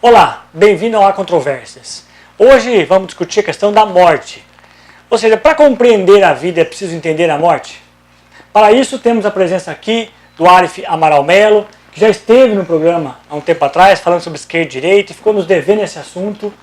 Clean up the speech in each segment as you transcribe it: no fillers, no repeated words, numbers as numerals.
Olá, bem-vindo ao Há Controvérsias. Hoje vamos discutir a questão da morte. Ou seja, para compreender a vida é preciso entender a morte? Para isso temos a presença aqui do Arif Amaral Melo, que já esteve no programa há um tempo atrás falando sobre esquerda e direita e ficou nos devendo esse assunto,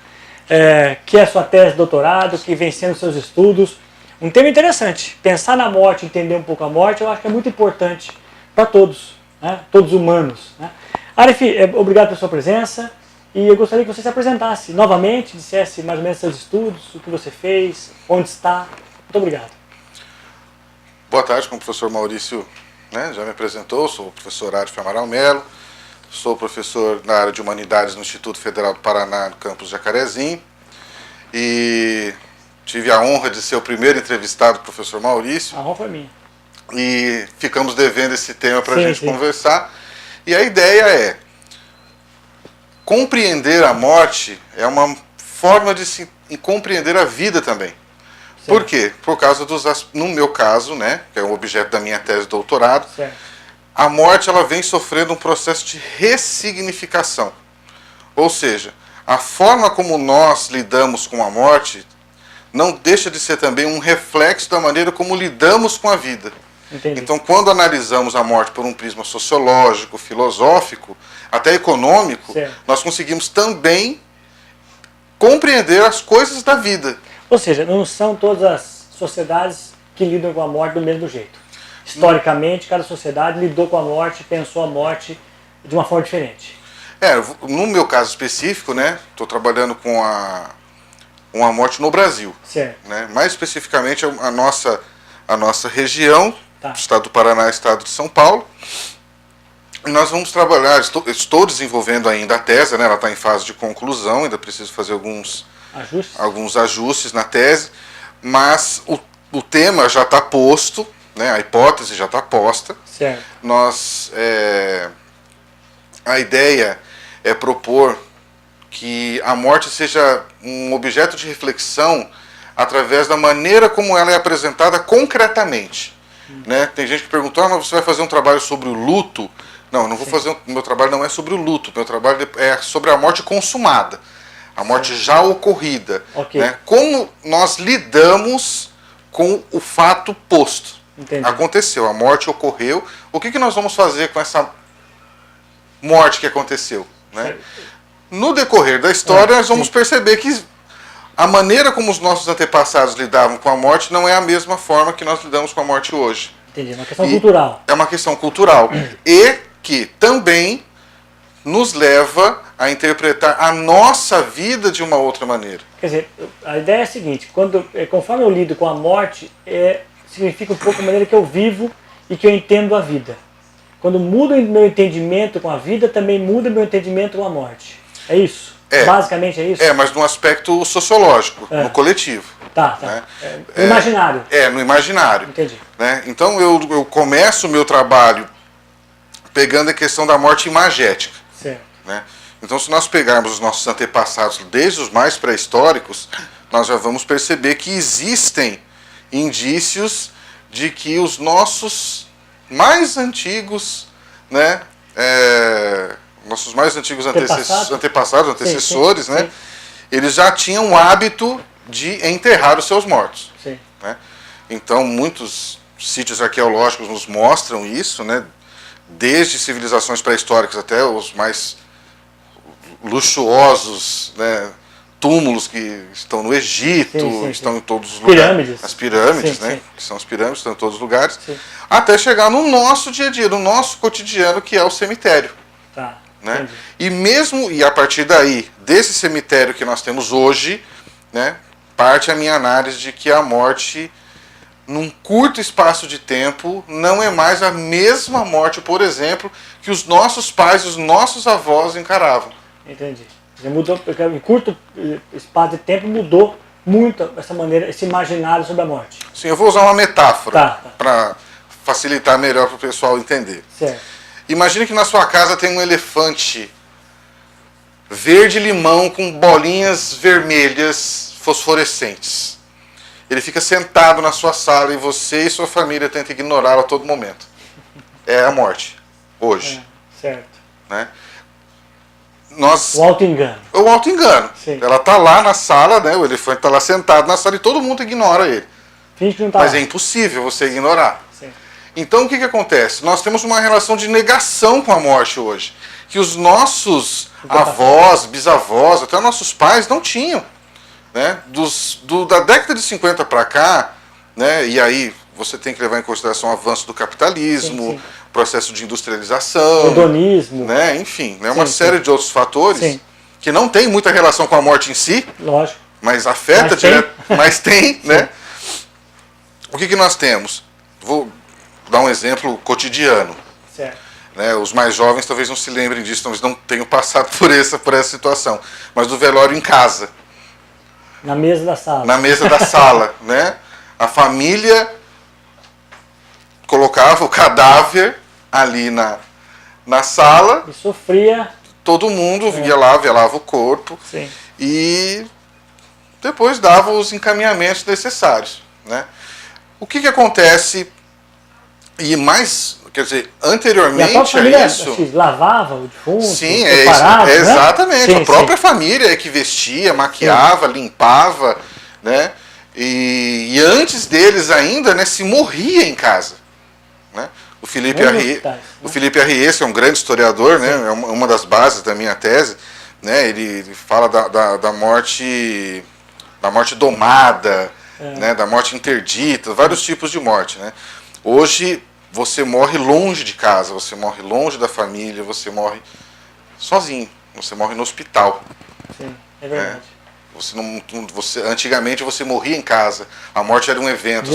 que é a sua tese de doutorado, que vem sendo seus estudos. Um tema interessante. Pensar na morte, entender um pouco a morte, eu acho que é muito importante para todos, né? Todos humanos, né? Arif, obrigado pela sua presença. E eu gostaria que você se apresentasse novamente, dissesse mais ou menos seus estudos, o que você fez, onde está. Muito obrigado. Boa tarde, como o professor Maurício já me apresentou, sou o professor Arif Amaral Melo, sou professor na área de Humanidades no Instituto Federal do Paraná, no campus Jacarezinho, e tive a honra de ser o primeiro entrevistado do professor Maurício. A honra foi minha. E ficamos devendo esse tema para a gente conversar. E a ideia é: compreender a morte é uma forma de se compreender a vida também. Certo. Por quê? Por causa no meu caso, que é o objeto da minha tese de doutorado, certo, a morte ela vem sofrendo um processo de ressignificação. Ou seja, a forma como nós lidamos com a morte não deixa de ser também um reflexo da maneira como lidamos com a vida. Entendi. Então, quando analisamos a morte por um prisma sociológico, filosófico, até econômico, certo, nós conseguimos também compreender as coisas da vida. Ou seja, não são todas as sociedades que lidam com a morte do mesmo jeito. Historicamente, cada sociedade lidou com a morte, pensou a morte de uma forma diferente. No meu caso específico, estou trabalhando com uma morte no Brasil. Certo. Mais especificamente a nossa região, tá, estado do Paraná, estado de São Paulo. E nós vamos trabalhar, estou desenvolvendo ainda a tese, ela está em fase de conclusão, ainda preciso fazer alguns ajustes na tese, mas o tema já está posto, a hipótese já está posta. Certo. A ideia é propor que a morte seja um objeto de reflexão através da maneira como ela é apresentada concretamente. Tem gente que perguntou, mas você vai fazer um trabalho sobre o luto? Não, eu não vou fazer. Meu trabalho não é sobre o luto, meu trabalho é sobre a morte consumada, a morte já ocorrida. Okay. Como nós lidamos com o fato posto. Entendi. Aconteceu, a morte ocorreu, o que nós vamos fazer com essa morte que aconteceu? No decorrer da história, nós vamos perceber que a maneira como os nossos antepassados lidavam com a morte não é a mesma forma que nós lidamos com a morte hoje. Entendi, é uma questão cultural. É uma questão cultural. E que também nos leva a interpretar a nossa vida de uma outra maneira. Quer dizer, a ideia é a seguinte: conforme eu lido com a morte, significa um pouco a maneira que eu vivo e que eu entendo a vida. Quando muda o meu entendimento com a vida, também muda o meu entendimento com a morte. É isso? Basicamente é isso? Mas no aspecto sociológico, no coletivo. Tá. No imaginário. No imaginário. Entendi. Então eu começo o meu trabalho pegando a questão da morte imagética. Certo. Então, se nós pegarmos os nossos antepassados, desde os mais pré-históricos, nós já vamos perceber que existem indícios de que os nossos mais antigos, antecessores, sim. Eles já tinham o hábito de enterrar os seus mortos. Sim. Então, muitos sítios arqueológicos nos mostram isso, desde civilizações pré-históricas até os mais luxuosos, túmulos que estão no Egito, estão em todos os lugares. As pirâmides, que são as pirâmides, estão em todos os lugares, até chegar no nosso dia a dia, no nosso cotidiano, que é o cemitério. Tá. E a partir daí, desse cemitério que nós temos hoje, parte a minha análise de que a morte, num curto espaço de tempo, não é mais a mesma morte, por exemplo, que os nossos pais e os nossos avós encaravam. Entendi. Mudou, em curto espaço de tempo mudou muito essa maneira, esse imaginário sobre a morte. Sim, eu vou usar uma metáfora para facilitar melhor para o pessoal entender. Certo. Imagine que na sua casa tem um elefante verde-limão com bolinhas vermelhas fosforescentes. Ele fica sentado na sua sala e você e sua família tentam ignorá-lo a todo momento. É a morte, hoje. Certo. O auto-engano. O auto-engano. Sim. Ela está lá na sala, né? O elefante está lá sentado na sala e todo mundo ignora ele. Finge que não tá Mas lá. é impossível você ignorar. Sim. Então o que acontece? Nós temos uma relação de negação com a morte hoje. Que os nossos avós, bisavós, até nossos pais não tinham. Né? Da década de 50 para cá, né? E aí você tem que levar em consideração o avanço do capitalismo, sim. processo de industrialização, hedonismo, né? Enfim, né? Uma série de outros fatores que não tem muita relação com a morte em si, lógico, mas afeta direto, mas tem, né? O que nós temos? Vou dar um exemplo cotidiano. Certo. Né? Os mais jovens talvez não se lembrem disso, talvez não tenham passado por essa situação, mas do velório em casa. Na mesa da sala. Na mesa da sala, né? A família colocava o cadáver ali na sala. E sofria. Todo mundo ia lá, velava o corpo. Sim. E depois dava os encaminhamentos necessários, né? O que acontece, e mais, quer dizer, anteriormente a família, isso... Assim, lavava o defunto, sim, preparava, né? Exatamente. Sim, a própria família é que vestia, maquiava, limpava, né? E antes deles ainda, né, se morria em casa. Né? O Felipe Arriès, que é um grande historiador, né? É uma das bases da minha tese, né? Ele fala da morte domada, né? Da morte interdita, vários tipos de morte. Né? Hoje você morre longe de casa, você morre longe da família, você morre sozinho, você morre no hospital. Sim, é verdade. Antigamente você morria em casa, a morte era um evento,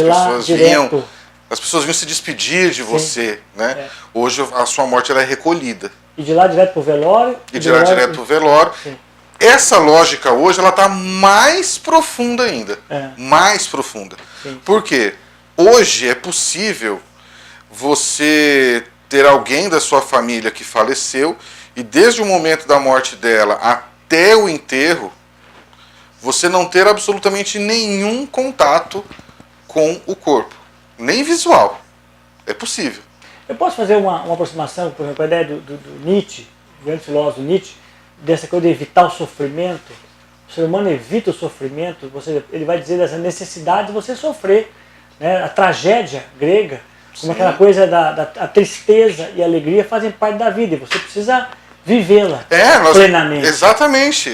as pessoas vinham se despedir de você, né? Hoje a sua morte ela é recolhida. E de lá direto para o velório? E de lá direto para o velório. Sim. Essa lógica hoje ela está mais profunda ainda. Mais profunda. Sim. Por quê? Hoje é possível você ter alguém da sua família que faleceu e desde o momento da morte dela até o enterro, você não ter absolutamente nenhum contato com o corpo, nem visual. É possível. Eu posso fazer uma aproximação, por exemplo, com a ideia do Nietzsche, o grande filósofo Nietzsche, dessa coisa de evitar o sofrimento. O ser humano evita o sofrimento, ele vai dizer dessa necessidade de você sofrer. Né? A tragédia grega, como aquela coisa a tristeza e a alegria fazem parte da vida, e você precisa vivê-la plenamente. Exatamente.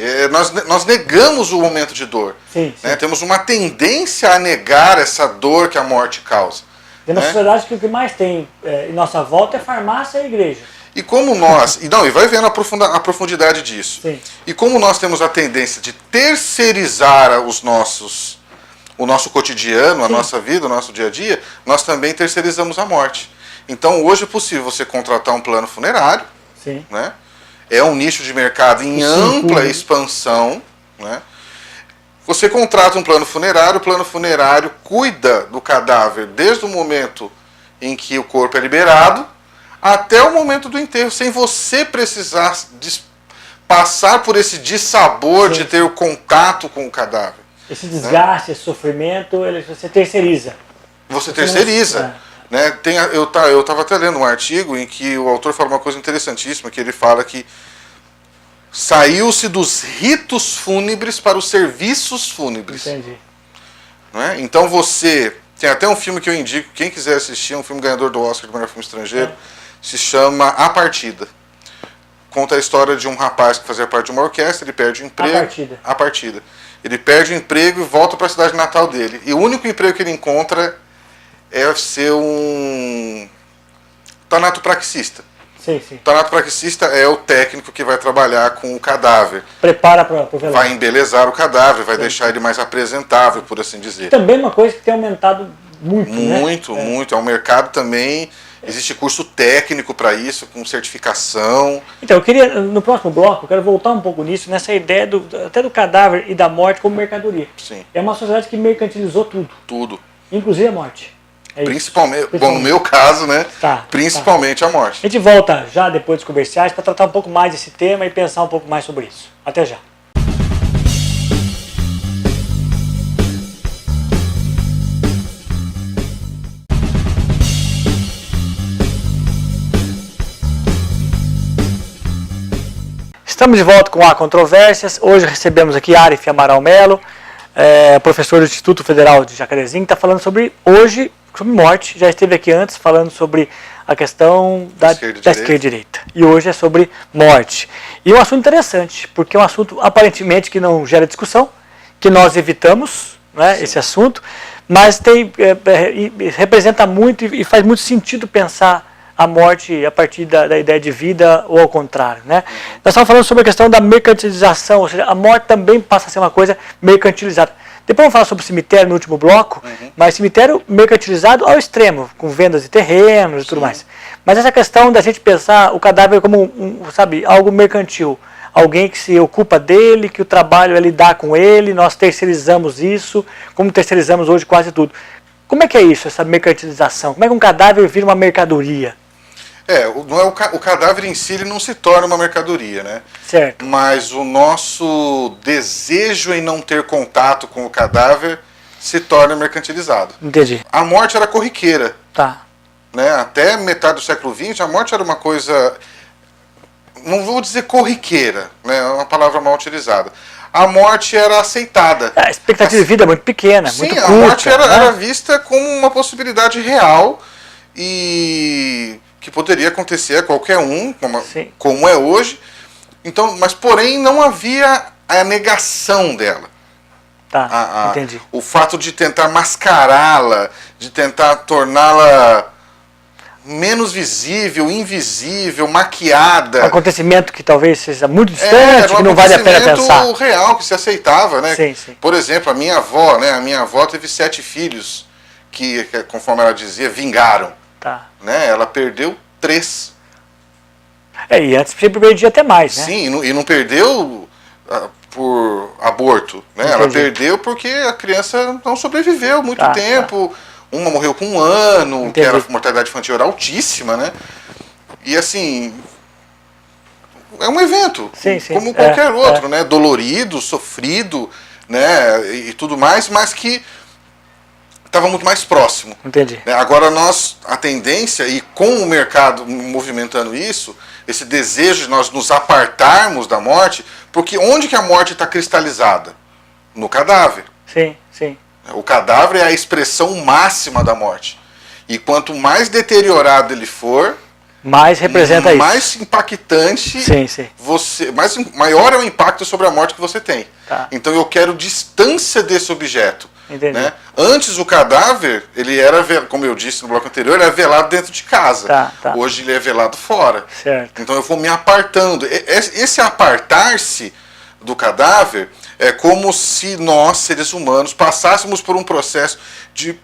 Nós negamos o momento de dor. Sim, sim. Né? Temos uma tendência a negar essa dor que a morte causa. E na sociedade que o que mais tem em nossa volta é farmácia e igreja. E como nós... e vai vendo a profundidade disso. Sim. E como nós temos a tendência de terceirizar o nosso cotidiano, a nossa vida, o nosso dia a dia, nós também terceirizamos a morte. Então hoje é possível você contratar um plano funerário. Sim. Né? É um nicho de mercado em ampla expansão. Né? Você contrata um plano funerário, o plano funerário cuida do cadáver desde o momento em que o corpo é liberado até o momento do enterro, sem você precisar passar por esse dissabor de ter o contato com o cadáver. Esse desgaste, esse sofrimento, você terceiriza. Você terceiriza. Né? Eu estava até lendo um artigo em que o autor fala uma coisa interessantíssima, que ele fala que saiu-se dos ritos fúnebres para os serviços fúnebres. Entendi. Né? Então tem até um filme que eu indico, quem quiser assistir, é um filme ganhador do Oscar de melhor filme estrangeiro, se chama A Partida. Conta a história de um rapaz que fazia parte de uma orquestra, ele perde o emprego. A Partida. Ele perde o emprego e volta para a cidade natal dele. E o único emprego que ele encontra é ser um tanatopraxista. Sim, sim. O tanatopraxista é o técnico que vai trabalhar com o cadáver. Prepara para o velório. Vai embelezar o cadáver, vai deixar ele mais apresentável, por assim dizer. Também uma coisa que tem aumentado muito, muito. É um mercado também, existe curso técnico para isso, com certificação. Então, eu queria, no próximo bloco, eu quero voltar um pouco nisso, nessa ideia até do cadáver e da morte como mercadoria. Sim. É uma sociedade que mercantilizou tudo. Tudo. Inclusive a morte. Principalmente, bom, no meu caso, né? Principalmente a morte. A gente volta já depois dos comerciais para tratar um pouco mais desse tema e pensar um pouco mais sobre isso. Até já. Estamos de volta com Há Controvérsias. Hoje recebemos aqui Arif Amaral Melo, professor do Instituto Federal de Jacarezinho, que está falando sobre morte. Já esteve aqui antes falando sobre a questão da esquerda e direita. E hoje é sobre morte. E um assunto interessante, porque é um assunto aparentemente que não gera discussão, que nós evitamos, né, esse assunto, mas representa muito e faz muito sentido pensar a morte a partir da ideia de vida ou ao contrário, né? Nós estamos falando sobre a questão da mercantilização, ou seja, a morte também passa a ser uma coisa mercantilizada. Depois vamos falar sobre o cemitério no último bloco, mas cemitério mercantilizado ao extremo, com vendas de terrenos e tudo mais. Mas essa questão da gente pensar o cadáver como algo mercantil, alguém que se ocupa dele, que o trabalho é lidar com ele, nós terceirizamos isso, como terceirizamos hoje quase tudo. Como é que é isso, essa mercantilização? Como é que um cadáver vira uma mercadoria? Não é o cadáver em si, ele não se torna uma mercadoria, né? Certo. Mas o nosso desejo em não ter contato com o cadáver se torna mercantilizado. Entendi. A morte era corriqueira. Tá. Né? Até metade do século XX, a morte era uma coisa, não vou dizer corriqueira, né? É uma palavra mal utilizada. A morte era aceitada. A expectativa de vida é muito pequena, sim, muito curta. Sim, a morte né? era vista como uma possibilidade real e que poderia acontecer a qualquer um, como é hoje. Então, mas porém não havia a negação dela. Tá, entendi. O fato de tentar mascará-la, de tentar torná-la menos visível, invisível, maquiada. Um acontecimento que talvez seja muito distante, que não vale a pena pensar. Era um acontecimento real, que se aceitava, né? Sim, sim. Por exemplo, a minha avó, né? A minha avó teve 7 filhos que, conforme ela dizia, vingaram. Tá. Né? Ela perdeu 3. E antes sempre perdia até mais, né? Sim, e não perdeu por aborto, né? Ela perdeu porque a criança não sobreviveu muito tempo. Tá. Uma morreu com 1 ano, que era a mortalidade infantil era altíssima, né? E assim, é um evento, como qualquer outro, né? Dolorido, sofrido, né? E tudo mais, mas que estava muito mais próximo. Entendi. Agora a tendência, e com o mercado movimentando isso, esse desejo de nós nos apartarmos da morte, porque onde que a morte está cristalizada? No cadáver. Sim, sim. O cadáver é a expressão máxima da morte. E quanto mais deteriorado ele for, mais representa isso. Mais impactante, maior é o impacto sobre a morte que você tem. Tá. Então eu quero distância desse objeto. Entendi. Né? Antes o cadáver, ele era, como eu disse no bloco anterior, ele era velado dentro de casa. Tá. Hoje ele é velado fora. Certo. Então eu vou me apartando. Esse apartar-se do cadáver é como se nós, seres humanos, passássemos por um processo de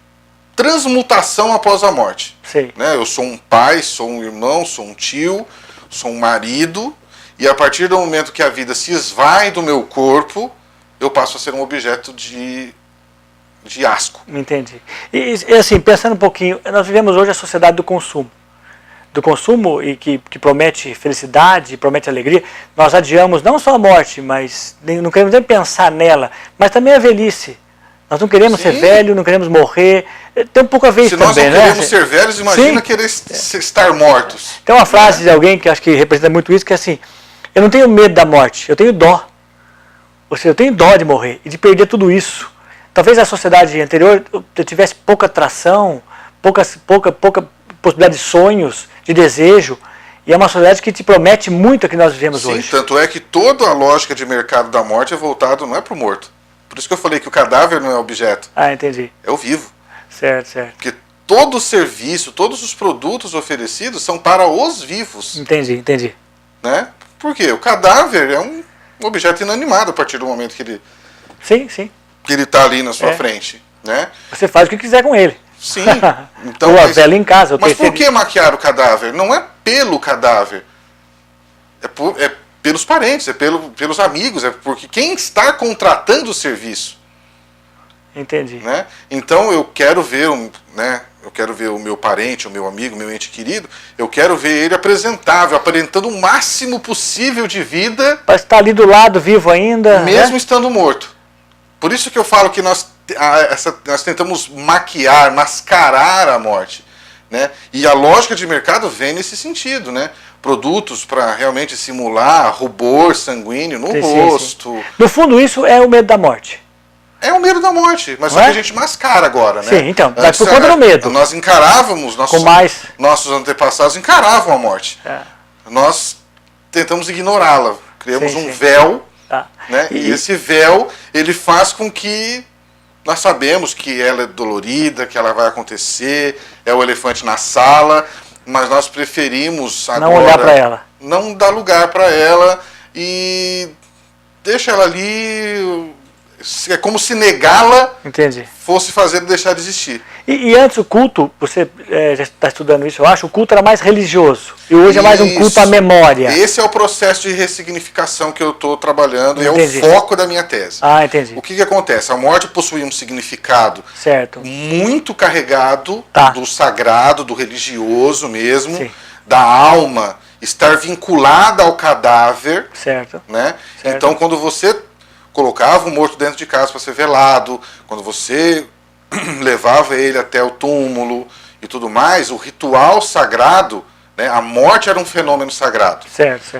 transmutação após a morte. Sim. Né? Eu sou um pai, sou um irmão, sou um tio, sou um marido, e a partir do momento que a vida se esvai do meu corpo, eu passo a ser um objeto de asco. Entendi. E assim, pensando um pouquinho, nós vivemos hoje a sociedade do consumo. Do consumo e que promete felicidade, promete alegria. Nós adiamos não só a morte, mas não queremos nem pensar nela, mas também a velhice. Nós não queremos ser velho, não queremos morrer. Tem um pouco a ver isso também, né? Se nós não queremos ser velhos, imagina querer estar mortos. Tem uma frase de alguém que acho que representa muito isso, que é assim: eu não tenho medo da morte, eu tenho dó. Ou seja, eu tenho dó de morrer e de perder tudo isso. Talvez a sociedade anterior tivesse pouca atração, pouca possibilidade de sonhos, de desejo, e é uma sociedade que te promete muito a que nós vivemos hoje. Sim, tanto é que toda a lógica de mercado da morte é voltada, não é para o morto. Por isso que eu falei que o cadáver não é objeto. Entendi. É o vivo. Certo. Porque todo o serviço, todos os produtos oferecidos são para os vivos. Entendi. Né? Por quê? O cadáver é um objeto inanimado a partir do momento que ele... Sim. Que ele está ali na sua frente, né? Você faz o que quiser com ele. Sim. Então, a velha em casa. Mas por que maquiar o cadáver? Não é pelo cadáver. É pelos parentes, é pelos amigos, é porque quem está contratando o serviço. Entendi. Né? Então eu quero ver, eu quero ver o meu parente, o meu amigo, o meu ente querido, eu quero ver ele apresentável, aparentando o máximo possível de vida. Para estar ali do lado, vivo ainda. Mesmo estando morto. Por isso que eu falo que nós tentamos mascarar a morte. né? E a lógica de mercado vem nesse sentido, né? Produtos para realmente simular rubor sanguíneo no rosto. Sim. No fundo, isso é o medo da morte. É o medo da morte, mas só que a gente mascara agora, né? Sim, então, mas por conta do medo. Nós encarávamos, nossos antepassados encaravam a morte. Nós tentamos ignorá-la, criamos um véu, né? E esse véu, ele faz com que nós sabemos que ela é dolorida, que ela vai acontecer, é o elefante na sala, mas nós preferimos agora não olhar para ela, não dar lugar para ela e deixa ela ali. É como se negá-la fosse fazer deixar de existir. E antes o culto, você já está estudando isso, eu acho, o culto era mais religioso. E hoje é mais um culto à memória. Esse é o processo de ressignificação que eu estou trabalhando, e é o foco da minha tese. Entendi. O que acontece? A morte possui um significado muito carregado do sagrado, do religioso mesmo, da alma, estar vinculada ao cadáver. Né? Então, quando você colocava o morto dentro de casa para ser velado, quando você levava ele até o túmulo e tudo mais, o ritual sagrado, né, a morte era um fenômeno sagrado,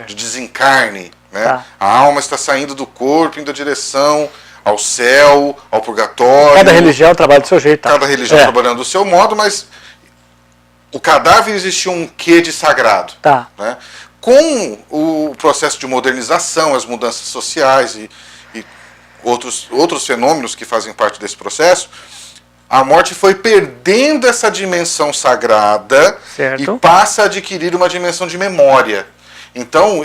de desencarne. Né? A alma está saindo do corpo, indo em direção ao céu, ao purgatório. Cada religião trabalha do seu jeito. Cada religião trabalhando do seu modo, mas o cadáver existia um quê de sagrado. Né? Com o processo de modernização, as mudanças sociais e outros fenômenos que fazem parte desse processo, a morte foi perdendo essa dimensão sagrada e passa a adquirir uma dimensão de memória. Então,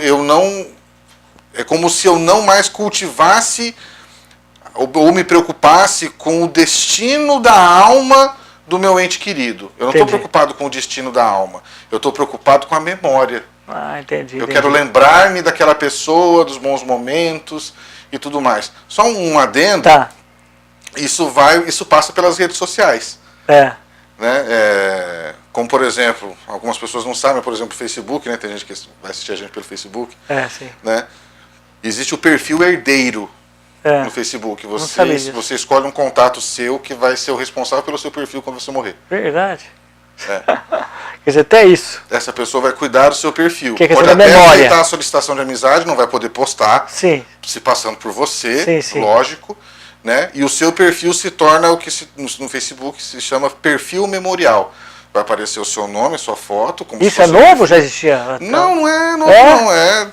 é como se eu não mais cultivasse ou me preocupasse com o destino da alma do meu ente querido. Eu não estou preocupado com o destino da alma, eu estou preocupado com a memória. Eu quero lembrar-me daquela pessoa, dos bons momentos e tudo mais. Só um adendo, isso passa pelas redes sociais. Né? Como, por exemplo, algumas pessoas não sabem, por exemplo, o Facebook, né? Tem gente que vai assistir a gente pelo Facebook. Né? Existe o perfil herdeiro no Facebook. Você escolhe um contato seu que vai ser o responsável pelo seu perfil quando você morrer. Verdade. Quer dizer, até isso. Essa pessoa vai cuidar do seu perfil. Pode até aceitar a solicitação de amizade, não vai poder postar, se passando por você, lógico. Né? E o seu perfil se torna o que no Facebook se chama perfil memorial. Vai aparecer o seu nome, a sua foto. Como isso é novo? Já existia? Não é novo, não é.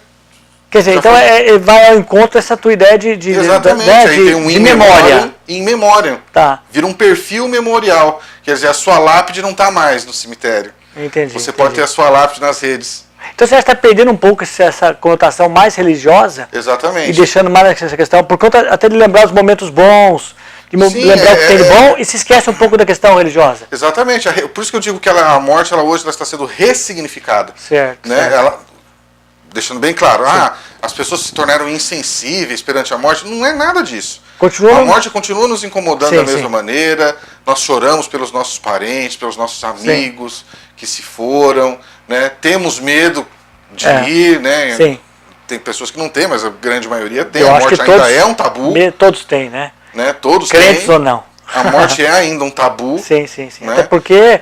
Quer dizer, então vai ao encontro essa tua ideia de exatamente, aí tem um memória. In memoriam. Vira um perfil memorial. Quer dizer, a sua lápide não está mais no cemitério. Você pode ter a sua lápide nas redes. Então você está perdendo um pouco essa conotação mais religiosa. Exatamente. E deixando mais essa questão, por conta até de lembrar os momentos bons, de lembrar o que tem de bom, e se esquece um pouco da questão religiosa. Exatamente. Por isso que eu digo que a morte hoje está sendo ressignificada. Né? Deixando bem claro, as pessoas se tornaram insensíveis perante a morte. Não é nada disso. A morte continua nos incomodando da mesma maneira. Nós choramos pelos nossos parentes, pelos nossos amigos que se foram. Né? Temos medo de ir. Né? Tem pessoas que não têm, mas a grande maioria tem. A morte ainda é um tabu. Todos têm, né? Todos crentes ou não. A morte é ainda um tabu. Sim. Né? Até porque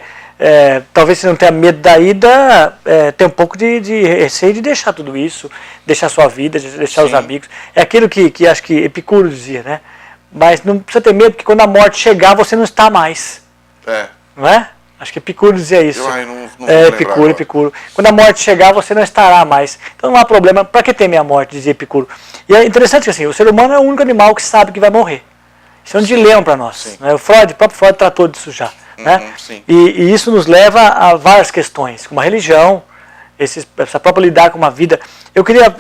talvez você não tenha medo da ida, tem um pouco de receio de deixar tudo isso, deixar sua vida, deixar os amigos. É aquilo que acho que Epicuro dizia, né? Mas não precisa ter medo, porque quando a morte chegar, você não está mais. Não é? Acho que Epicuro dizia isso. Epicuro. Quando a morte chegar, você não estará mais. Então não há problema. Para que temer a morte, dizia Epicuro. E é interessante que assim, o ser humano é o único animal que sabe que vai morrer. Isso é um dilema para nós. Né? O próprio Freud tratou disso já. Né? E isso nos leva a várias questões, como a religião, essa própria lidar com uma vida. Eu queria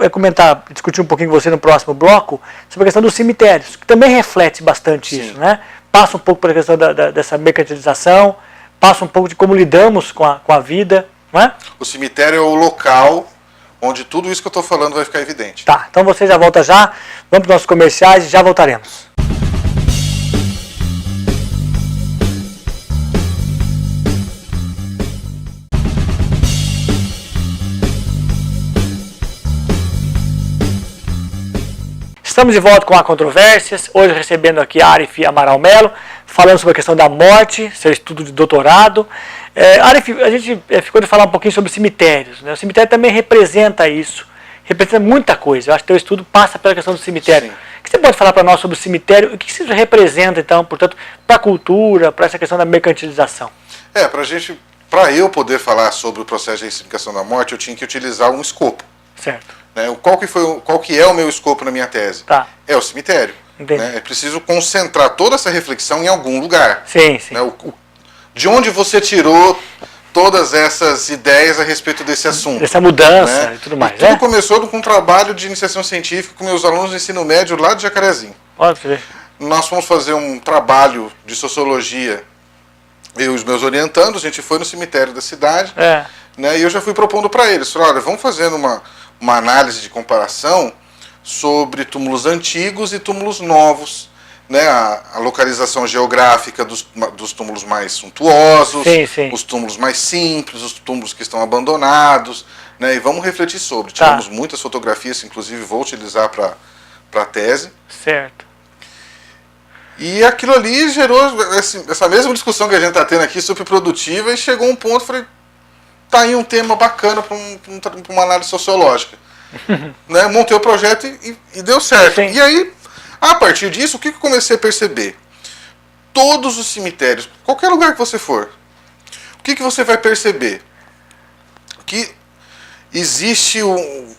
discutir um pouquinho com você no próximo bloco sobre a questão dos cemitérios, que também reflete bastante isso. Né? Passa um pouco pela questão dessa mercantilização, passa um pouco de como lidamos com a vida. Não é? O cemitério é o local onde tudo isso que eu estou falando vai ficar evidente. Então você já volta já, vamos para os nossos comerciais e já voltaremos. Estamos de volta com a Controvérsias, hoje recebendo aqui Arif Amaral Melo, falando sobre a questão da morte, seu estudo de doutorado. Arif, a gente ficou de falar um pouquinho sobre cemitérios, né? O cemitério também representa isso, representa muita coisa. Eu acho que o teu estudo passa pela questão do cemitério. Sim. O que você pode falar para nós sobre o cemitério? O que isso representa, então, portanto, para a cultura, para essa questão da mercantilização? Para eu poder falar sobre o processo de ressignificação da morte, eu tinha que utilizar um escopo. Certo. Né? Qual que é o meu escopo na minha tese? Tá. É o cemitério. Né? É preciso concentrar toda essa reflexão em algum lugar. Sim, sim. Né? De onde você tirou todas essas ideias a respeito desse assunto? Essa mudança, né? E tudo mais. E tudo começou com um trabalho de iniciação científica com meus alunos do ensino médio lá de Jacarezinho. Pode ver. Nós fomos fazer um trabalho de sociologia, eu e os meus orientandos, a gente foi no cemitério da cidade, né? E eu já fui propondo para eles, falei, olha, vamos fazendo uma análise de comparação sobre túmulos antigos e túmulos novos, né? A localização geográfica dos túmulos mais suntuosos, sim. os túmulos mais simples, os túmulos que estão abandonados, né? E vamos refletir sobre. Tiramos muitas fotografias, inclusive vou utilizar para a tese. Certo. E aquilo ali gerou essa mesma discussão que a gente está tendo aqui, super produtiva, e chegou um ponto, falei, tá aí um tema bacana para uma análise sociológica. Né? Montei o projeto e deu certo. Sim. E aí, a partir disso, o que eu comecei a perceber? Todos os cemitérios, qualquer lugar que você for, o que você vai perceber? Que existe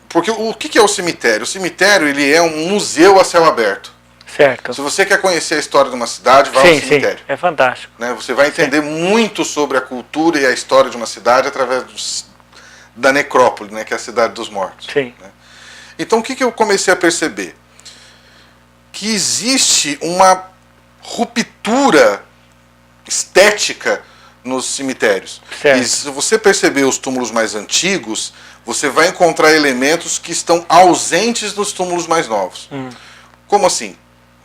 porque o que é o cemitério? O cemitério, ele é um museu a céu aberto. Certo. Se você quer conhecer a história de uma cidade, vá ao cemitério. Sim, é fantástico. Né? Você vai entender muito sobre a cultura e a história de uma cidade através da necrópole, né? Que é a cidade dos mortos. Sim. Né? Então, o que eu comecei a perceber? Que existe uma ruptura estética nos cemitérios. Certo. E se você perceber os túmulos mais antigos, você vai encontrar elementos que estão ausentes nos túmulos mais novos. Como assim?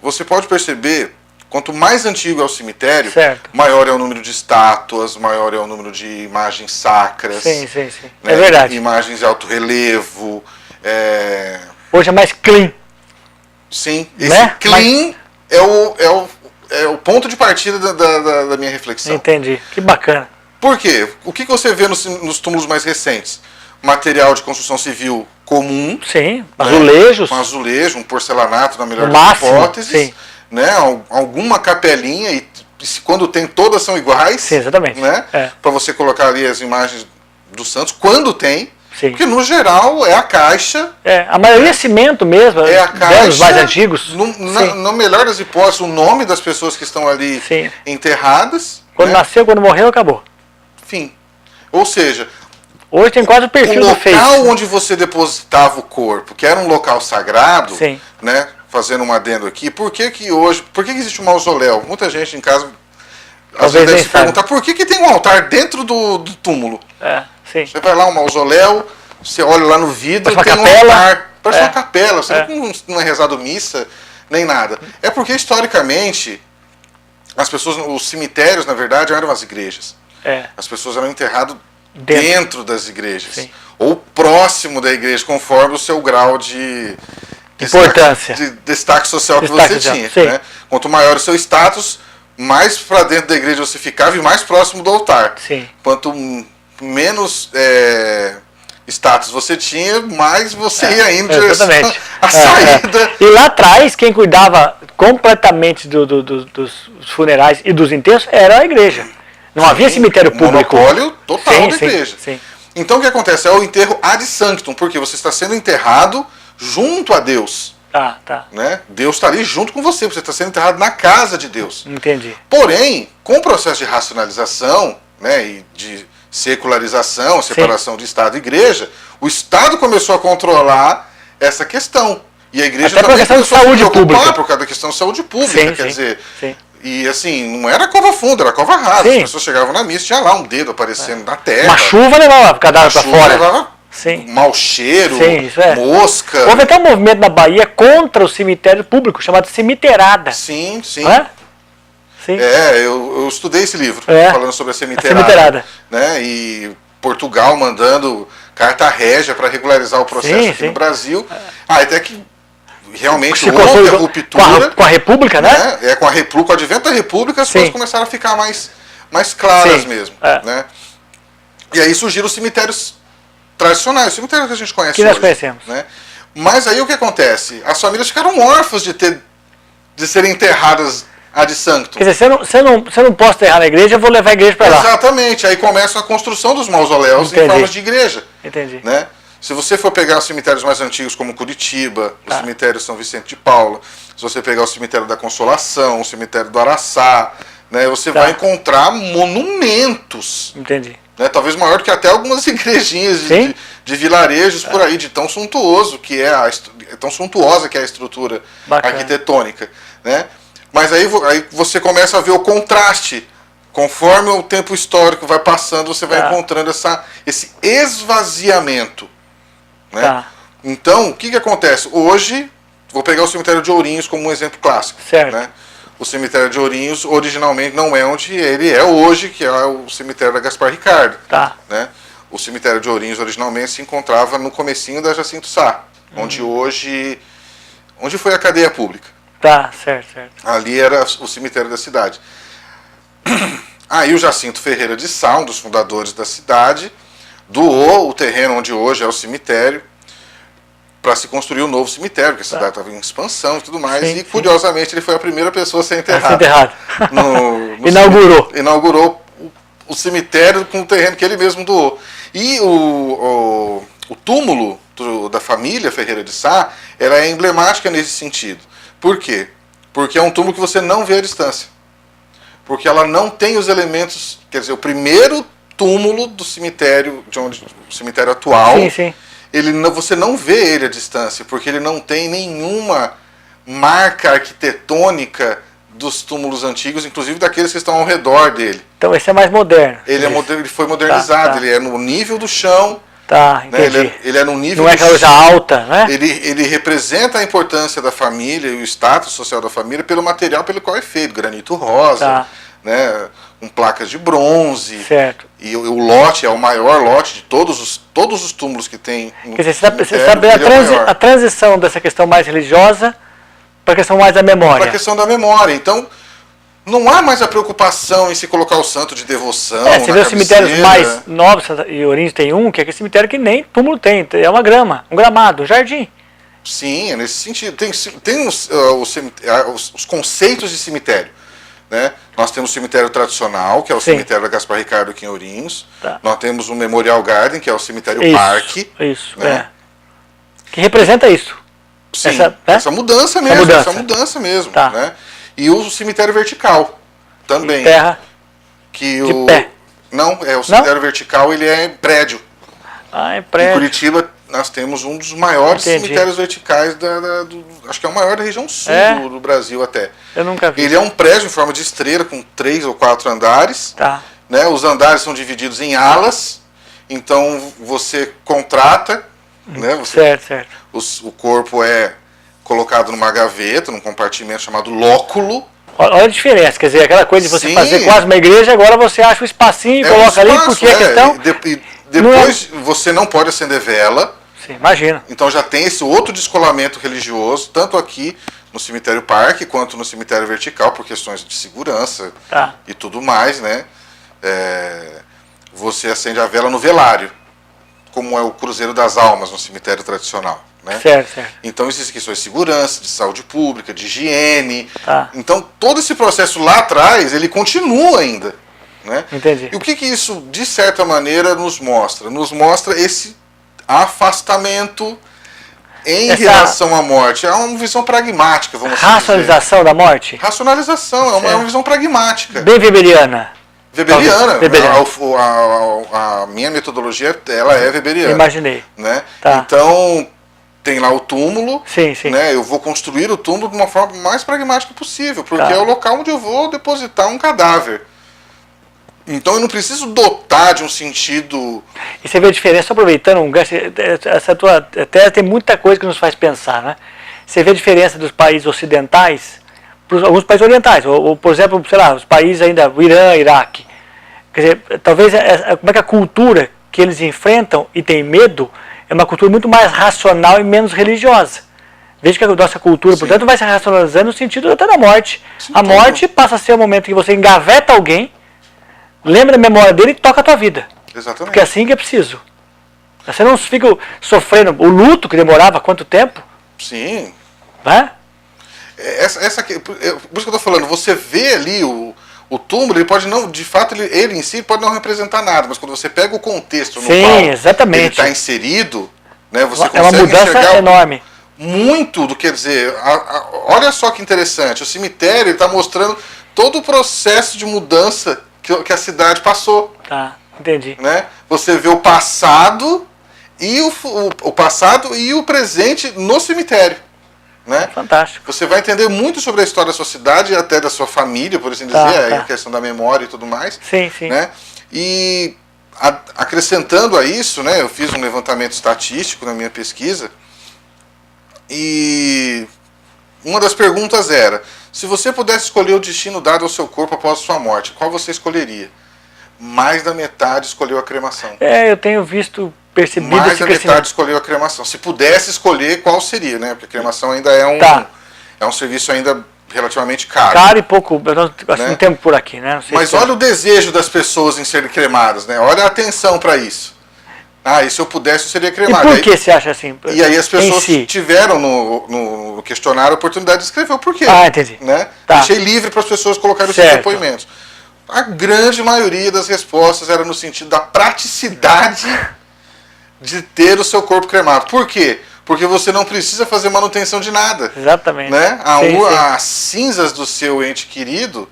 Você pode perceber, quanto mais antigo é o cemitério, maior é o número de estátuas, maior é o número de imagens sacras. Sim. Né? É verdade. Imagens de alto relevo. Hoje é mais clean. Sim, esse clean é o ponto de partida da minha reflexão. Entendi, que bacana. Por quê? O que você vê nos túmulos mais recentes? Material de construção civil comum. Sim, azulejos. Né? Um azulejo, um porcelanato, na melhor das hipóteses. Sim. Né? Alguma capelinha, e quando tem, todas são iguais. Sim, exatamente. Né? Para você colocar ali as imagens dos santos, quando tem. Sim. Porque no geral é a caixa. A maioria é cimento mesmo, é a caixa, os mais antigos. No melhor das hipóteses, o nome das pessoas que estão ali enterradas. Quando nasceu, quando morreu, acabou. Enfim. Ou seja, hoje tem quase o perfil do Face. O local onde você depositava o corpo, que era um local sagrado, né? Fazendo um adendo aqui, por que existe um mausoléu? Muita gente em casa às vezes deve se perguntar por que tem um altar dentro do túmulo. Você vai lá, um mausoléu, você olha lá no vidro, tem um altar, parece uma capela, você não é rezado missa, nem nada. É porque historicamente os cemitérios, na verdade, eram as igrejas. As pessoas eram enterradas dentro das igrejas, ou próximo da igreja, conforme o seu grau de importância, de destaque social que você tinha. Né? Quanto maior o seu status, mais para dentro da igreja você ficava e mais próximo do altar. Quanto menos status você tinha, mais você ia indo em direção à saída. E lá atrás, quem cuidava completamente dos funerais e dos enterros era a igreja. Não havia cemitério público. Monopólio total da igreja. Então o que acontece? É o enterro ad sanctum, porque você está sendo enterrado junto a Deus. Né? Deus está ali junto com você está sendo enterrado na casa de Deus. Entendi. Porém, com o processo de racionalização, né, e de secularização, separação de Estado e Igreja, o Estado começou a controlar essa questão. E a Igreja até também começou a se preocupar pública. Por causa da questão de saúde pública. Quer dizer, e assim, não era cova funda, era cova rasa. As pessoas chegavam na missa, tinha lá um dedo aparecendo na terra. Uma chuva levava o cadáver para fora. Levava mau cheiro, mosca. Houve até um movimento na Bahia contra o cemitério público, chamado Cemiterada. Sim. Eu estudei esse livro, falando sobre a cemiterada. Né? E Portugal mandando carta régia para regularizar o processo aqui no Brasil. Até que realmente houve a ruptura. Com a República, né? Com a República, com o advento da República, as coisas começaram a ficar mais claras mesmo. Né? E aí surgiram os cemitérios tradicionais, os cemitérios que a gente conhece que hoje. Nós conhecemos. Né? Mas aí o que acontece? As famílias ficaram órfãs de serem enterradas ad sanctum. Quer dizer, se eu não posso enterrar na igreja, eu vou levar a igreja para lá. Exatamente. Aí começa a construção dos mausoléus em formas de igreja. Entendi. Né? Se você for pegar os cemitérios mais antigos, como Curitiba, o cemitério São Vicente de Paula, se você pegar o cemitério da Consolação, o cemitério do Araçá, né, você vai encontrar monumentos. Entendi. Né, talvez maior do que até algumas igrejinhas de vilarejos por aí, de tão suntuoso que é tão suntuosa que é a estrutura arquitetônica. Né? Mas aí você começa a ver o contraste. Conforme o tempo histórico vai passando, você vai encontrando esse esvaziamento. Né? Então, o que acontece? Hoje, vou pegar o cemitério de Ourinhos como um exemplo clássico. Certo. Né? O cemitério de Ourinhos, originalmente, não é onde ele é hoje, que é o cemitério da Gaspar Ricardo. Né? O cemitério de Ourinhos, originalmente, se encontrava no comecinho da Jacinto Sá, onde foi a cadeia pública. Certo. Ali era o cemitério da cidade. Aí o Jacinto Ferreira de Sá, um dos fundadores da cidade, doou o terreno onde hoje é o cemitério para se construir um novo cemitério, porque a cidade estava em expansão e tudo mais, curiosamente ele foi a primeira pessoa a ser enterrado. Inaugurou o cemitério com o terreno que ele mesmo doou. E o túmulo da família Ferreira de Sá, ela é emblemática nesse sentido. Por quê? Porque é um túmulo que você não vê à distância. Porque ela não tem os elementos, quer dizer, o primeiro túmulo do cemitério, o cemitério atual, você não vê ele à distância, porque ele não tem nenhuma marca arquitetônica dos túmulos antigos, inclusive daqueles que estão ao redor dele. Então esse é mais moderno. Ele foi modernizado, ele é no nível do chão. Entendi. Né? Ele é no nível não é aquela coisa alta, né? Ele representa a importância da família e o status social da família pelo material pelo qual é feito, granito rosa, né? Com placas de bronze. Certo. E o lote é o maior lote de todos os túmulos que tem. Quer dizer, você sabe a transição dessa questão mais religiosa para a questão mais da memória. Para a questão da memória. Então, não há mais a preocupação em se colocar o santo de devoção. Você vê os cemitérios mais novos, e Ourinhos tem um, que é aquele cemitério que nem túmulo tem. É uma grama, um gramado, um jardim. Sim, é nesse sentido. Tem os conceitos de cemitério. Né? Nós temos o cemitério tradicional, que é o cemitério da Gaspar Ricardo aqui em Ourinhos. Nós temos o Memorial Garden, que é o cemitério Parque. Né? Que representa isso. Sim, essa mudança mesmo. Né? E o cemitério vertical também. De terra. De pé. Não, o cemitério vertical ele é prédio. É prédio. Em Curitiba nós temos um dos maiores cemitérios verticais, acho que é o maior da região sul do Brasil até. Eu nunca vi. Ele é um prédio em forma de estrela com 3 ou 4 andares. Né? Os andares são divididos em alas, então você contrata. Né? Certo. O corpo é colocado numa gaveta, num compartimento chamado lóculo. Olha a diferença, quer dizer, aquela coisa de você fazer quase uma igreja, agora você acha um espacinho e coloca ali, porque a questão... Depois você não pode acender vela. Sim, imagina. Então já tem esse outro descolamento religioso, tanto aqui no cemitério Parque, quanto no cemitério vertical, por questões de segurança e tudo mais, né? Você acende a vela no velário, como é o Cruzeiro das Almas no cemitério tradicional. Né? Certo. Então existem questões de segurança, de saúde pública, de higiene. Então todo esse processo lá atrás, ele continua ainda. Né? Entendi. E o que isso, de certa maneira, nos mostra? Nos mostra esse afastamento em relação à morte. É uma visão pragmática, vamos dizer. Racionalização da morte? Racionalização, é uma visão pragmática. Bem weberiana. Weberiana. A minha metodologia, ela é weberiana. Imaginei. Né? Então, tem lá o túmulo. Né? Eu vou construir o túmulo de uma forma mais pragmática possível, porque é o local onde eu vou depositar um cadáver. Então eu não preciso dotar de um sentido... E você vê a diferença, aproveitando, essa tua tese tem muita coisa que nos faz pensar, né? Você vê a diferença dos países ocidentais para alguns países orientais, ou por exemplo, sei lá, os países ainda, o Irã, Iraque. Quer dizer, talvez, como é que a cultura que eles enfrentam e têm medo é uma cultura muito mais racional e menos religiosa. Veja que a nossa cultura, portanto, vai se racionalizando no sentido até da morte. A morte passa a ser o momento que você engaveta alguém, lembra a memória dele e toca a tua vida. Exatamente. Porque é assim que é preciso. Você não fica sofrendo o luto que demorava quanto tempo? Sim. Né? Essa aqui, por isso que eu estou falando, você vê ali o túmulo, ele pode não, de fato, ele em si pode não representar nada, mas quando você pega o contexto no qual exatamente. ele está inserido, né, você é uma consegue mudança enxergar enorme. Muito do que dizer. Olha só que interessante, o cemitério está mostrando todo o processo de mudança que a cidade passou. Tá, entendi. Né? Você vê o passado e o passado e o presente no cemitério. Né? Fantástico. Você vai entender muito sobre a história da sua cidade e até da sua família, por assim dizer, a questão da memória e tudo mais. Sim, sim. Né? E acrescentando a isso, né, eu fiz um levantamento estatístico na minha pesquisa e uma das perguntas era: se você pudesse escolher o destino dado ao seu corpo após a sua morte, qual você escolheria? Mais da metade escolheu a cremação. Eu tenho percebido mais da metade escolheu a cremação. Se pudesse escolher, qual seria, né? Porque a cremação ainda é um serviço ainda relativamente caro. Caro e pouco, nós não temos por aqui, né? Não sei. Mas olha o desejo das pessoas em serem cremadas, né? Olha a atenção para isso. E se eu pudesse, eu seria cremado. E por que você acha assim? E aí as pessoas tiveram no questionário a oportunidade de escrever o porquê. Entendi. Né? Deixei livre para as pessoas colocarem os seus depoimentos. A grande maioria das respostas era no sentido da praticidade de ter o seu corpo cremado. Por quê? Porque você não precisa fazer manutenção de nada. Exatamente. Né? As cinzas do seu ente querido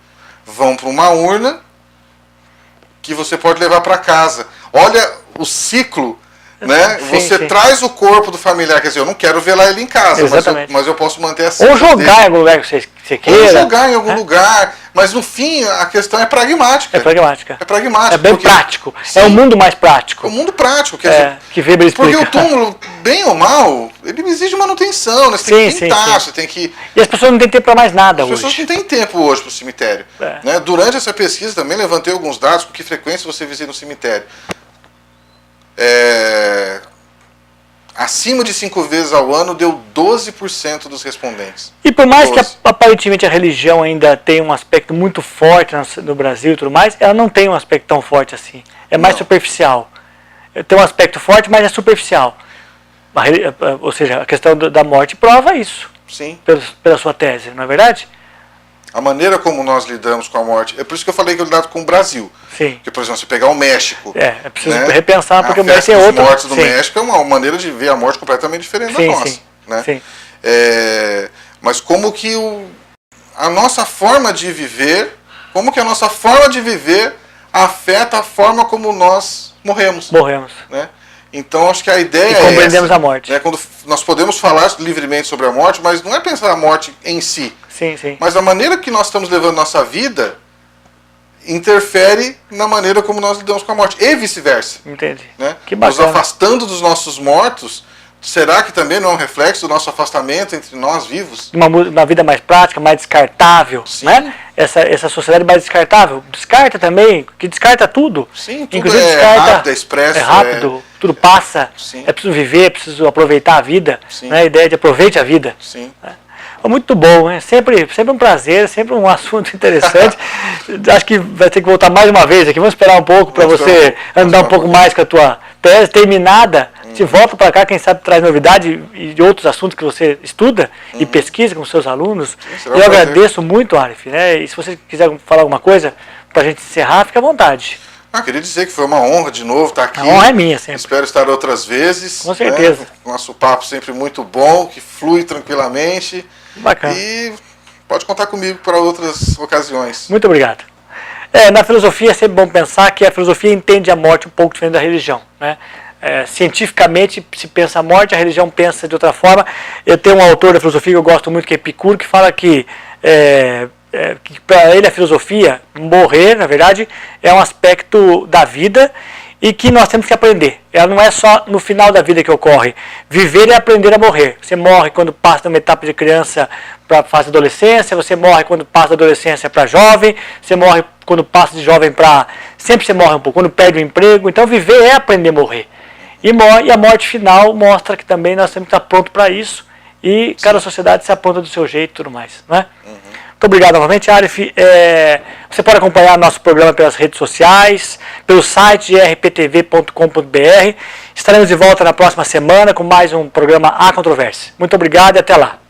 vão para uma urna que você pode levar para casa. Olha o ciclo, né? Você traz o corpo do familiar, quer dizer, eu não quero velar ele em casa, mas eu posso manter a cinza. Ou jogar em algum lugar que você queira. Ou jogar em algum lugar. Mas no fim, a questão é pragmática. É pragmática. É pragmática. É bem prático. É um mundo mais prático. É um mundo prático. Quer dizer, que Weber explica. Porque o túmulo, bem ou mal, ele exige manutenção, né? Você tem que pintar, você tem que... E as pessoas não têm tempo para mais nada hoje. As pessoas não têm tempo hoje para o cemitério. Né? Durante essa pesquisa também levantei alguns dados com que frequência você visita no cemitério. Acima de 5 vezes ao ano deu 12% dos respondentes. E por mais que aparentemente a religião ainda tenha um aspecto muito forte no Brasil e tudo mais, ela não tem um aspecto tão forte assim. É mais superficial. Tem um aspecto forte, mas é superficial. Ou seja, a questão da morte prova isso. Sim. Pela sua tese, não é verdade? A maneira como nós lidamos com a morte, é por isso que eu falei que eu lidado com o Brasil. Sim. Porque, por exemplo, você pegar o México. É preciso repensar, porque o México é outra. A morte do México é uma maneira de ver a morte completamente diferente da nossa. Sim. Né? Sim. Mas como que a nossa forma de viver, afeta a forma como nós morremos. Né? Então, acho que a ideia é compreendemos a morte. Né? Quando nós podemos falar livremente sobre a morte, mas não é pensar a morte em si. Sim. Mas a maneira que nós estamos levando nossa vida interfere na maneira como nós lidamos com a morte. E vice-versa. Entendi. Né? Que bacana. Nos afastando dos nossos mortos, será que também não é um reflexo do nosso afastamento entre nós vivos? Uma vida mais prática, mais descartável. Sim. Né? Essa sociedade mais descartável. Descarta também, que descarta tudo. Sim, tudo inclusive descarta, rápido, é expresso. É rápido, tudo passa. Sim. É preciso viver, é preciso aproveitar a vida. Né? A ideia de aproveite a vida. Sim. Muito bom, né? Sempre um prazer, sempre um assunto interessante. Acho que vai ter que voltar mais uma vez aqui. Vamos esperar um pouco para você andar um pouco mais com a tua tese terminada. Você volta para cá, quem sabe traz novidade e outros assuntos que você estuda e pesquisa com seus alunos. Eu agradeço muito, Arif. Né? E se você quiser falar alguma coisa para a gente encerrar, fica à vontade. Queria dizer que foi uma honra de novo estar aqui. A honra é minha sempre. Espero estar outras vezes. Com certeza. Né? Nosso papo sempre muito bom, que flui tranquilamente. Bacana. E pode contar comigo para outras ocasiões. Muito obrigado. Na filosofia é sempre bom pensar que a filosofia entende a morte um pouco diferente da religião. Né? Cientificamente se pensa a morte, a religião pensa de outra forma. Eu tenho um autor da filosofia que eu gosto muito, que é Epicuro, que fala que para ele a filosofia, morrer, na verdade, é um aspecto da vida e que nós temos que aprender. Ela não é só no final da vida que ocorre. Viver é aprender a morrer. Você morre quando passa de uma etapa de criança para a fase da adolescência, você morre quando passa da adolescência para jovem, você morre quando passa de jovem para... Sempre você morre um pouco, quando perde o emprego. Então viver é aprender a morrer. E a morte final mostra que também nós temos que estar prontos para isso e cada sociedade se aponta do seu jeito e tudo mais, não é? Muito obrigado novamente, Arif. Você pode acompanhar nosso programa pelas redes sociais, pelo site rptv.com.br. Estaremos de volta na próxima semana com mais um programa A Controvérsia. Muito obrigado e até lá.